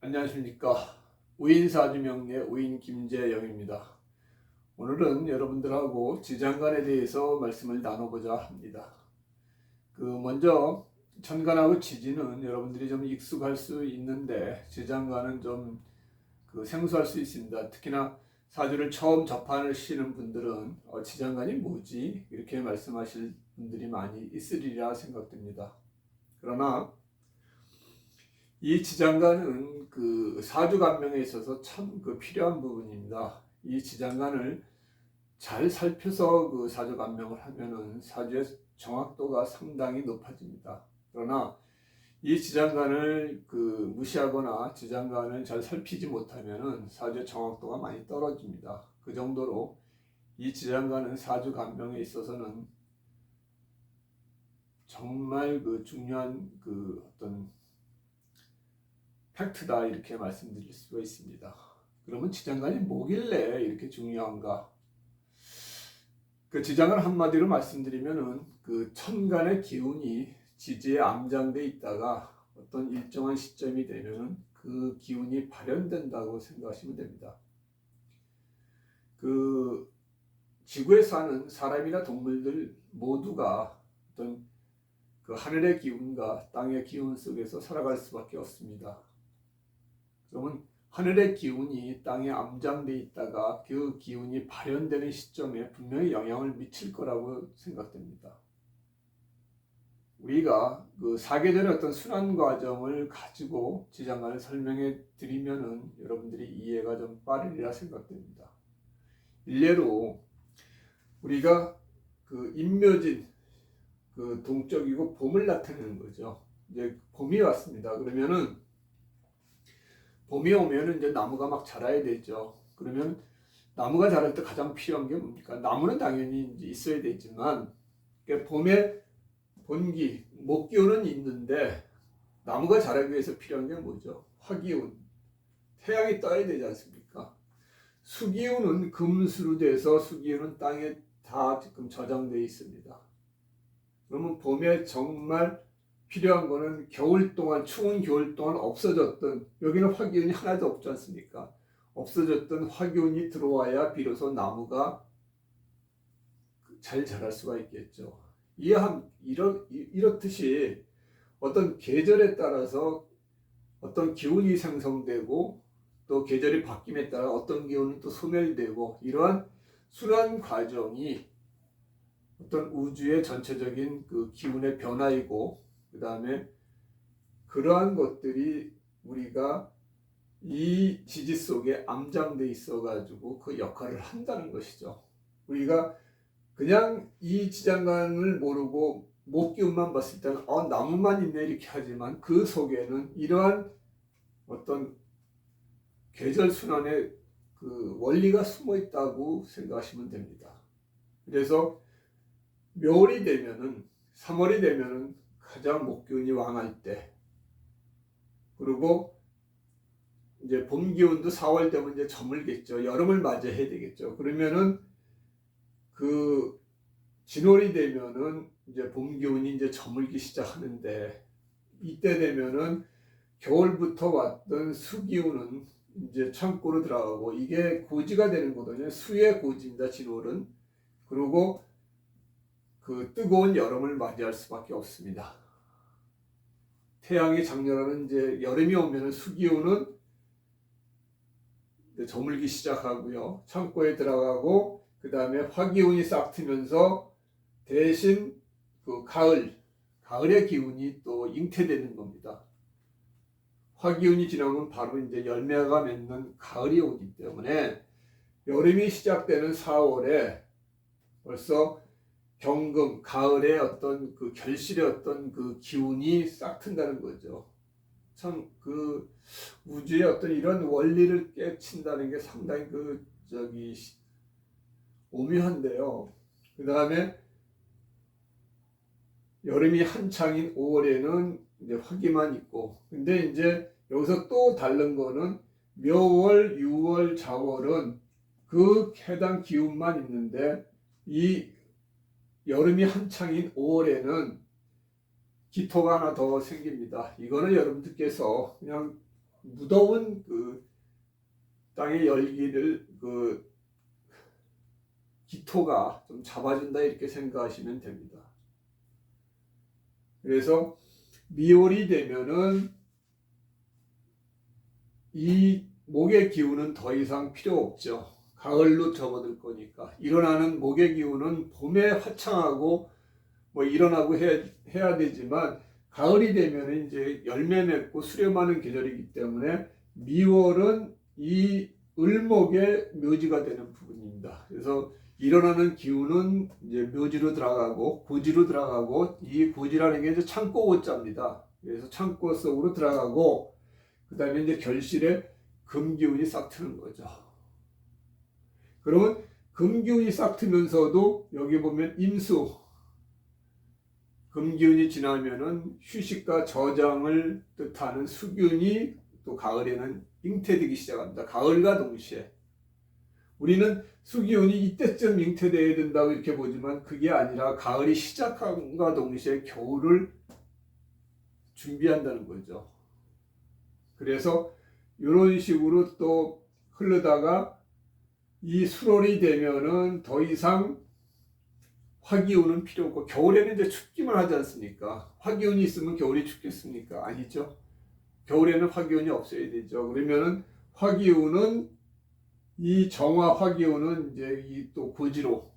안녕하십니까. 우인사주명리의 우인 김재영입니다. 오늘은 여러분들하고 지장간에 대해서 말씀을 나눠보자 합니다. 먼저 천간하고 지지는 여러분들이 좀 익숙할 수 있는데 지장간은 좀 생소할 수 있습니다. 특히나 사주를 처음 접하시는 분들은 지장간이 뭐지? 이렇게 말씀하실 분들이 많이 있으리라 생각됩니다. 그러나 이 지장간은 사주간명에 있어서 참 필요한 부분입니다. 이 지장간을 잘 살펴서 사주간명을 하면은 사주의 정확도가 상당히 높아집니다. 그러나 이 지장간을 무시하거나 지장간을 잘 살피지 못하면은 사주의 정확도가 많이 떨어집니다. 그 정도로 이 지장간은 사주간명에 있어서는 정말 중요한 어떤 팩트다 이렇게 말씀드릴 수가 있습니다. 그러면 지장간이 뭐길래 이렇게 중요한가? 지장간 한마디로 말씀드리면은 천간의 기운이 지지에 암장돼 있다가 어떤 일정한 시점이 되면은 그 기운이 발현된다고 생각하시면 됩니다. 지구에 사는 사람이나 동물들 모두가 어떤 하늘의 기운과 땅의 기운 속에서 살아갈 수밖에 없습니다. 그러면 하늘의 기운이 땅에 암장돼 있다가 그 기운이 발현되는 시점에 분명히 영향을 미칠 거라고 생각됩니다. 우리가 사계절의 어떤 순환 과정을 가지고 지장간을 설명해 드리면은 여러분들이 이해가 좀 빠르리라 생각됩니다. 일례로 우리가 인묘진 동쪽이고 봄을 나타내는 거죠. 이제 봄이 왔습니다. 그러면은 봄이 오면은 이제 나무가 막 자라야 되죠. 그러면 나무가 자랄 때 가장 필요한 게 뭡니까? 나무는 당연히 이제 있어야 되지만 봄에 본기, 목기운은 있는데 나무가 자라기 위해서 필요한 게 뭐죠? 화기운. 태양이 떠야 되지 않습니까? 수기운은 금수로 돼서 수기운은 땅에 다 지금 저장되어 있습니다. 그러면 봄에 정말 필요한 거는 겨울 동안, 추운 겨울 동안 없어졌던, 여기는 화기운이 하나도 없지 않습니까? 없어졌던 화기운이 들어와야 비로소 나무가 잘 자랄 수가 있겠죠. 이렇듯이 어떤 계절에 따라서 어떤 기운이 생성되고 또 계절이 바뀜에 따라 어떤 기운은 또 소멸되고 이러한 순환 과정이 어떤 우주의 전체적인 기운의 변화이고 그 다음에 그러한 것들이 우리가 이 지지 속에 암장돼 있어 가지고 그 역할을 한다는 것이죠. 우리가 그냥 이 지장간을 모르고 목기운만 봤을 때는 나무만 있네 이렇게 하지만 그 속에는 이러한 어떤 계절 순환의 원리가 숨어 있다고 생각하시면 됩니다. 그래서 묘월이 되면은 3월이 되면은 가장 목기운이 왕할 때, 그리고 이제 봄 기운도 4월 되면 이제 저물겠죠. 여름을 맞이해야 되겠죠. 그러면은 진월이 되면은 이제 봄 기운이 이제 저물기 시작하는데 이때 되면은 겨울부터 왔던 수기운은 이제 창고로 들어가고 이게 고지가 되는 거거든요. 수의 고지입니다. 진월은. 그리고 뜨거운 여름을 맞이할 수밖에 없습니다. 태양이 장렬하는 이제 여름이 오면은 수기운은 저물기 시작하고요. 창고에 들어가고 그 다음에 화기운이 싹 트면서 대신 가을의 기운이 또 잉태되는 겁니다. 화기운이 지나면 바로 이제 열매가 맺는 가을이 오기 때문에 여름이 시작되는 4월에 벌써 경금, 가을의 어떤 결실의 어떤 기운이 싹 튼다는 거죠. 참 우주의 어떤 이런 원리를 깨친다는 게 상당히 오묘한데요. 그 다음에 여름이 한창인 5월에는 이제 화기만 있고, 근데 이제 여기서 또 다른 거는 묘월, 6월, 자월은 해당 기운만 있는데 이 여름이 한창인 5월에는 기토가 하나 더 생깁니다. 이거는 여러분들께서 그냥 무더운 그 땅의 열기를 그 기토가 좀 잡아준다 이렇게 생각하시면 됩니다. 그래서 미월이 되면은 이 목의 기운은 더 이상 필요 없죠. 가을로 접어들 거니까. 일어나는 목의 기운은 봄에 화창하고 뭐 일어나고 해야 되지만 가을이 되면 이제 열매 맺고 수렴하는 계절이기 때문에 미월은 이 을목의 묘지가 되는 부분입니다. 그래서 일어나는 기운은 이제 묘지로 들어가고 고지로 들어가고, 이 고지라는 게 이제 창고 고자입니다. 그래서 창고 속으로 들어가고, 그 다음에 이제 결실에 금기운이 싹 트는 거죠. 그러면 금기운이 싹 트면서도 여기 보면 임수, 금기운이 지나면은 휴식과 저장을 뜻하는 수균이 또 가을에는 잉태되기 시작합니다. 가을과 동시에. 우리는 수기운이 이때쯤 잉태되어야 된다고 이렇게 보지만 그게 아니라 가을이 시작함과 동시에 겨울을 준비한다는 거죠. 그래서 이런 식으로 또 흐르다가 이 수월이 되면은 더 이상 화기운은 필요 없고, 겨울에는 이제 춥기만 하지 않습니까? 화기운이 있으면 겨울이 춥겠습니까? 아니죠. 겨울에는 화기운이 없어야 되죠. 그러면은 화기운은 이 정화 화기운은 이제 이 또 고지로,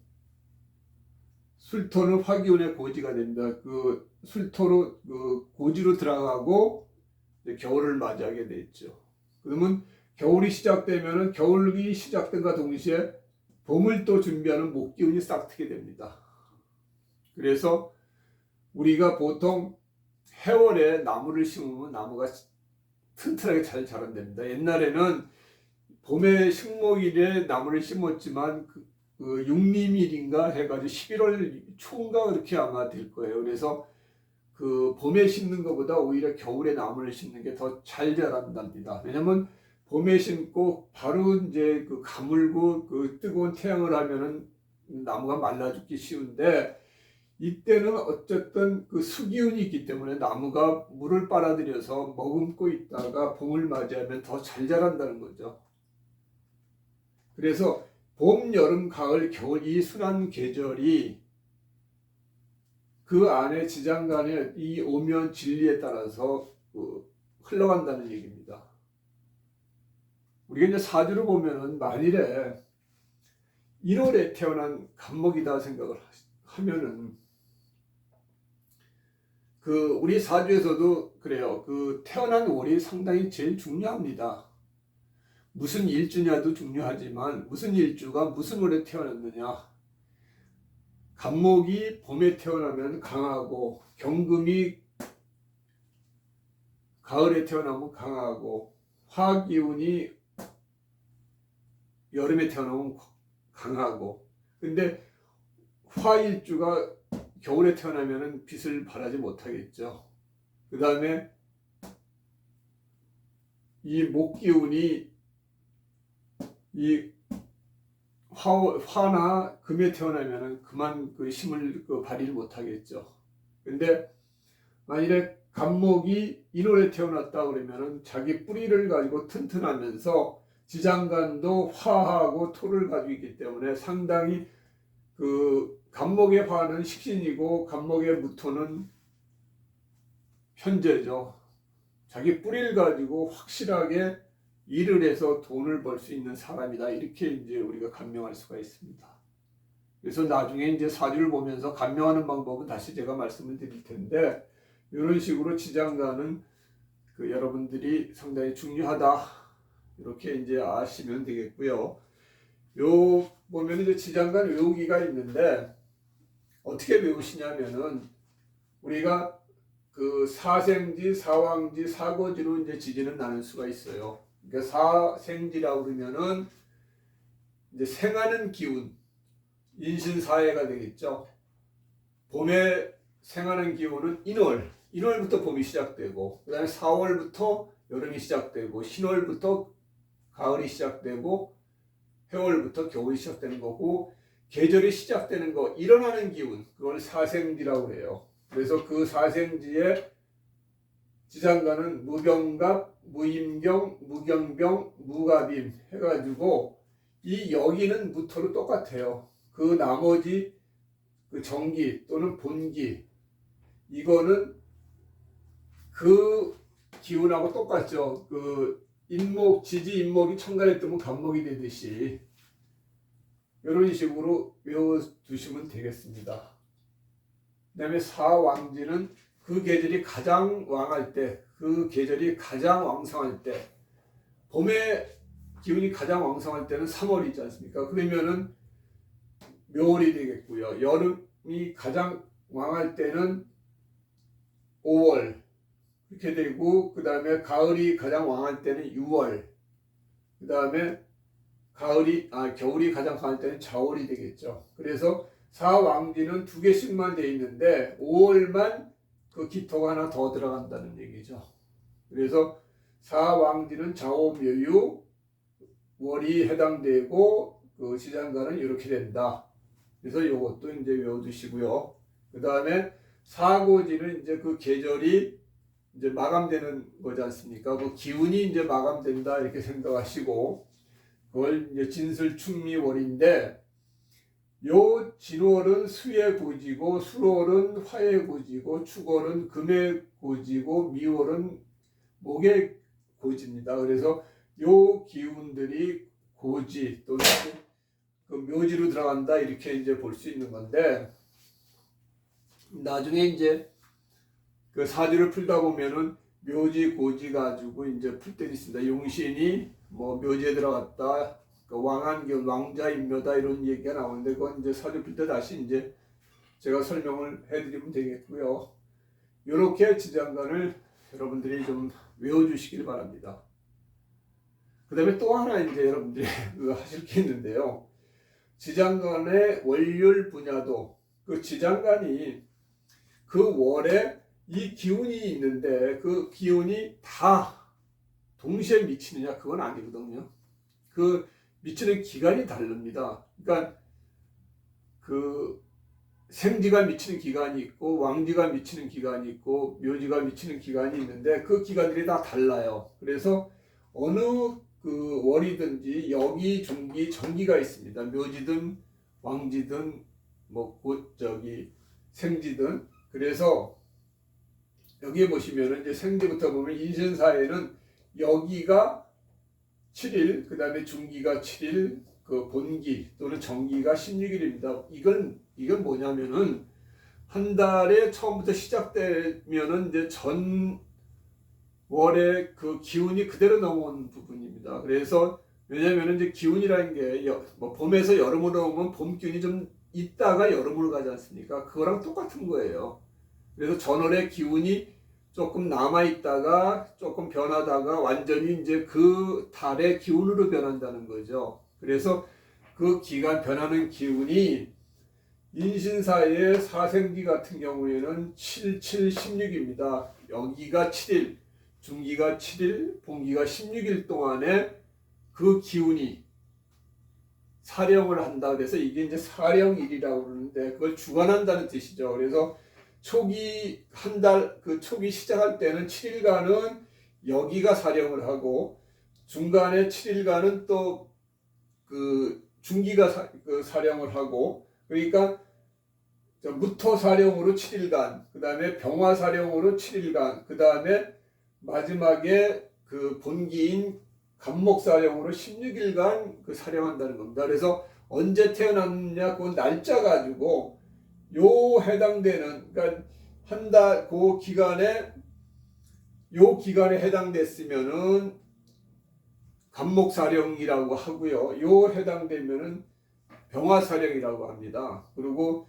술토는 화기운의 고지가 됩니다. 그 술토로 그 고지로 들어가고 이제 겨울을 맞이하게 되죠. 그러면 겨울이 시작되면은 겨울이 시작된과 동시에 봄을 또 준비하는 목기운이 싹 트게 됩니다. 그래서 우리가 보통 해월에 나무를 심으면 나무가 튼튼하게 잘 자란답니다. 옛날에는 봄에 식목일에 나무를 심었지만 그 육림일인가 해가지고 11월 초인가 그렇게 아마 될 거예요. 그래서 그 봄에 심는 것보다 오히려 겨울에 나무를 심는 게 더 잘 자란답니다. 왜냐면 봄에 심고 바로 이제 그 가물고 그 뜨거운 태양을 하면은 나무가 말라 죽기 쉬운데, 이때는 어쨌든 그 수기운이 있기 때문에 나무가 물을 빨아들여서 머금고 있다가 봄을 맞이하면 더 잘 자란다는 거죠. 그래서 봄, 여름, 가을, 겨울 이 순환 계절이 그 안에 지장간의 이 오면 진리에 따라서 흘러간다는 얘기입니다. 우리가 이제 사주를 보면은 만일에 1월에 태어난 간목이다 생각을 하면은 그 우리 사주에서도 그래요. 그 태어난 월이 상당히 제일 중요합니다. 무슨 일주냐도 중요하지만 무슨 일주가 무슨 월에 태어났느냐. 간목이 봄에 태어나면 강하고, 경금이 가을에 태어나면 강하고, 화기운이 여름에 태어나면 강하고, 근데 화일주가 겨울에 태어나면 빛을 발하지 못하겠죠. 그 다음에 이 목기운이 이 화나 금에 태어나면은 그만 그 힘을 발휘를 못하겠죠. 근데 만일에 간목이 1월에 태어났다 그러면은 자기 뿌리를 가지고 튼튼하면서 지장간도 화하고 토를 가지고 있기 때문에 상당히 그 간목의 화는 식신이고 간목의 무토는 현재죠. 자기 뿌리를 가지고 확실하게 일을 해서 돈을 벌 수 있는 사람이다. 이렇게 이제 우리가 간명할 수가 있습니다. 그래서 나중에 이제 사주를 보면서 간명하는 방법은 다시 제가 말씀을 드릴 텐데, 이런 식으로 지장간은 그 여러분들이 상당히 중요하다. 이렇게 이제 아시면 되겠고요. 요 보면 이제 지장간 외우기가 있는데 어떻게 외우시냐면은 우리가 그 사생지, 사왕지, 사거지로 이제 지지는 나눌 수가 있어요. 그러니까 사생지라고 그러면은 이제 생하는 기운, 인신사해가 되겠죠. 봄에 생하는 기운은 인월부터 봄이 시작되고, 그 다음에 4월부터 여름이 시작되고, 신월부터 가을이 시작되고, 해월부터 겨울이 시작되는 거고, 계절이 시작되는 거, 일어나는 기운, 그걸 사생지라고 해요. 그래서 그 사생지에 지장간은 무경갑, 무임경, 무경병, 무갑임 해가지고 이 여기는 무토로 똑같아요. 그 나머지 그 정기 또는 본기 이거는 그 기운하고 똑같죠. 그 인목, 지지 인목이 천간에 뜨면 간목이 되듯이 이런 식으로 외워두시면 되겠습니다. 그 다음에 사왕지는 그 계절이 가장 왕할 때, 그 계절이 가장 왕성할 때, 봄에 기운이 가장 왕성할 때는 3월이지 않습니까? 그러면은 묘월이 되겠고요. 여름이 가장 왕할 때는 5월 이렇게 되고, 그 다음에 가을이 가장 왕할 때는 6월, 그 다음에 겨울이 가장 강할 때는 자월이 되겠죠. 그래서 사왕지는 2개씩만 돼 있는데 5월만 그 기토가 하나 더 들어간다는 얘기죠. 그래서 사왕지는 자오묘유 월이 해당되고 그 시장가는 이렇게 된다. 그래서 이것도 이제 외워두시고요. 그 다음에 사고지는 이제 그 계절이 이제 마감되는 거지 않습니까? 그 기운이 이제 마감된다 이렇게 생각하시고 그걸 이제 진술충미월인데 요 진월은 수의 고지고 수월은 화의 고지고 축월은 금의 고지고 미월은 목의 고지입니다. 그래서 요 기운들이 고지 또는 그 묘지로 들어간다 이렇게 이제 볼 수 있는 건데 나중에 이제 그 사주를 풀다 보면은 묘지 고지 가지고 이제 풀 때는 있습니다. 용신이 뭐 묘지에 들어갔다. 그 왕한기운, 왕자인묘다 이런 얘기가 나오는데 그건 이제 사주 풀 때 다시 이제 제가 설명을 해드리면 되겠고요. 이렇게 지장간을 여러분들이 좀 외워주시길 바랍니다. 그 다음에 또 하나 이제 여러분들이 하실 게 있는데요. 지장간의 월율 분야도 그 지장간이 그 월에 이 기운이 있는데 그 기운이 다 동시에 미치느냐 그건 아니거든요. 그 미치는 기간이 다릅니다. 그러니까 그 생지가 미치는 기간이 있고 왕지가 미치는 기간이 있고 묘지가 미치는 기간이 있는데 그 기간들이 다 달라요. 그래서 어느 그 월이든지 여기 중기 정기가 있습니다. 묘지든 왕지든 뭐 곧 저기 생지든 그래서 여기 보시면은 이제 생지부터 보면 인신사에는 여기가 7일, 그 다음에 중기가 7일, 그 본기 또는 정기가 16일입니다. 이건 뭐냐면은 한 달에 처음부터 시작되면은 이제 전 월의 그 기운이 그대로 넘어온 부분입니다. 그래서 왜냐면은 이제 기운이라는 게 뭐 봄에서 여름으로 오면 봄 기운이 좀 있다가 여름으로 가지 않습니까? 그거랑 똑같은 거예요. 그래서 전월의 기운이 조금 남아있다가 조금 변하다가 완전히 이제 그 달의 기운으로 변한다는 거죠. 그래서 그 기간 변하는 기운이 인신사의 사생기 같은 경우에는 7, 7, 16입니다. 여기가 7일, 중기가 7일, 본기가 16일 동안에 그 기운이 사령을 한다. 그래서 이게 이제 사령일이라고 그러는데 그걸 주관한다는 뜻이죠. 그래서 초기 한 달 그 초기 시작할 때는 7일간은 여기가 사령을 하고 중간에 7일간은 또 그 중기가 사령을 하고 그러니까 무토 사령으로 7일간 그 다음에 병화 사령으로 7일간 그 다음에 마지막에 그 본기인 간목 사령으로 16일간 그 사령한다는 겁니다. 그래서 언제 태어났느냐 그건 날짜 가지고 요 해당되는 그러니까 한 달 그 기간에 요 기간에 해당됐으면은 간목사령이라고 하고요. 요 해당되면은 병화사령이라고 합니다. 그리고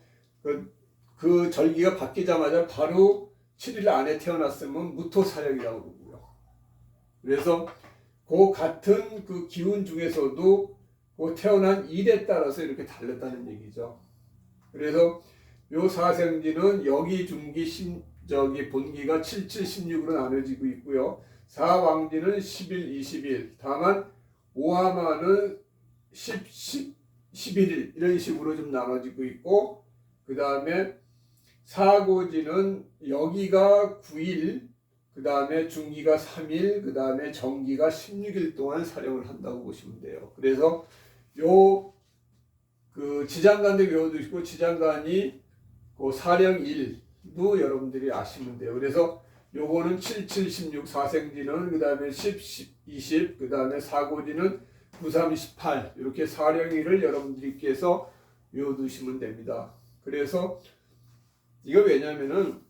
그 절기가 바뀌자마자 바로 7일 안에 태어났으면 무토사령이라고 그러고요. 그래서 그 같은 그 기운 중에서도 그 태어난 일에 따라서 이렇게 다르다는 얘기죠. 그래서 요 사생지는 여기 중기 본기가 7, 7, 16으로 나눠지고 있고요. 사왕지는 11, 21. 다만 오하마는 10, 11일 이런 식으로 좀 나눠지고 있고 그 다음에 사고지는 여기가 9일, 그 다음에 중기가 3일, 그 다음에 정기가 16일 동안 사령을 한다고 보시면 돼요. 그래서 요 그 지장간도 외워두시고 지장간이 그 사령일도 여러분들이 아시면 돼요. 그래서 요거는 7, 7, 16 사생지는 그 다음에 10, 10, 20, 그 다음에 사고지는 9, 3, 18 이렇게 사령일을 여러분들께서 외워두시면 됩니다. 그래서 이거 왜냐면은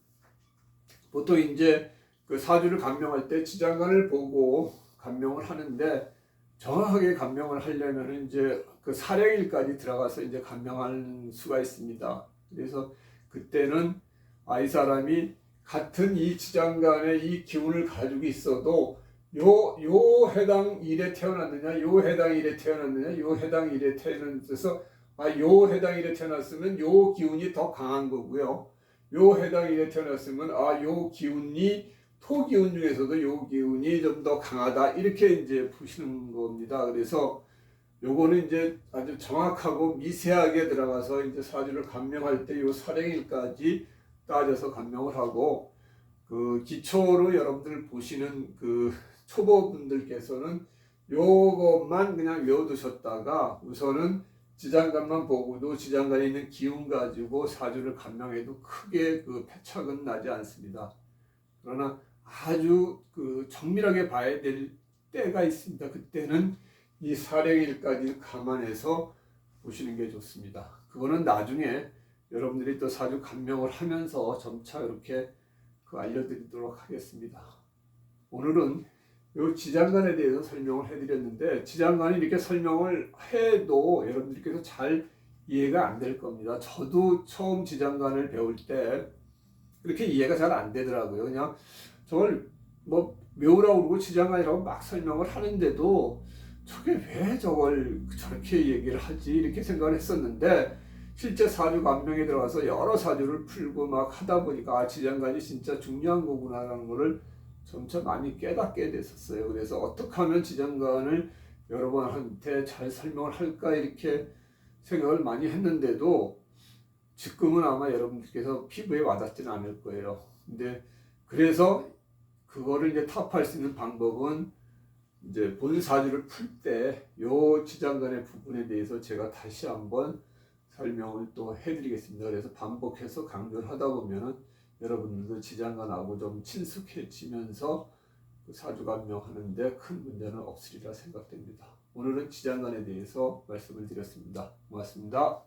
보통 이제 그 사주를 감명할 때 지장간을 보고 감명을 하는데 정확하게 감명을 하려면 이제 그 사령일까지 들어가서 이제 감명할 수가 있습니다. 그래서 그때는 이 사람이 같은 이 지장간의 이 기운을 가지고 있어도 요 해당 일에 태어났느냐, 요 해당 일에 태어났느냐, 요 해당 일에 태어나서 요 해당 일에 태어났으면 요 기운이 더 강한 거고요. 요 해당 일에 태어났으면 요 기운이 토기운 중에서도 요 기운이 좀 더 강하다 이렇게 이제 보시는 겁니다. 그래서 요거는 이제 아주 정확하고 미세하게 들어가서 이제 사주를 감명할 때 요 사령일까지 따져서 감명을 하고 그 기초로 여러분들 보시는 그 초보분들께서는 요것만 그냥 외워두셨다가 우선은 지장간만 보고도 지장간에 있는 기운 가지고 사주를 감명해도 크게 그 패착은 나지 않습니다. 그러나 아주 그 정밀하게 봐야 될 때가 있습니다. 그때는 이 사령일까지 감안해서 보시는 게 좋습니다. 그거는 나중에 여러분들이 또 사주 감명을 하면서 점차 이렇게 알려드리도록 하겠습니다. 오늘은 이 지장간에 대해서 설명을 해드렸는데 지장간이 이렇게 설명을 해도 여러분들께서 잘 이해가 안 될 겁니다. 저도 처음 지장간을 배울 때 그렇게 이해가 잘 안 되더라고요. 그냥 저걸 뭐 외우라고 그러고 지장간이라고 막 설명을 하는데도 저게 왜 저걸 저렇게 얘기를 하지 이렇게 생각을 했었는데 실제 사주 감명에 들어가서 여러 사주를 풀고 막 하다 보니까 지장간이 진짜 중요한 거구나라는 거를 점차 많이 깨닫게 됐었어요. 그래서 어떻게 하면 지장간을 여러분한테 잘 설명을 할까 이렇게 생각을 많이 했는데도 지금은 아마 여러분들께서 피부에 와닿지는 않을 거예요. 근데 그래서 그거를 이제 타파할 수 있는 방법은 이제 본 사주를 풀 때 요 지장간의 부분에 대해서 제가 다시 한번 설명을 또 해드리겠습니다. 그래서 반복해서 강조를 하다 보면은 여러분들도 지장간하고 좀 친숙해지면서 그 사주 감명하는데 큰 문제는 없으리라 생각됩니다. 오늘은 지장간에 대해서 말씀을 드렸습니다. 고맙습니다.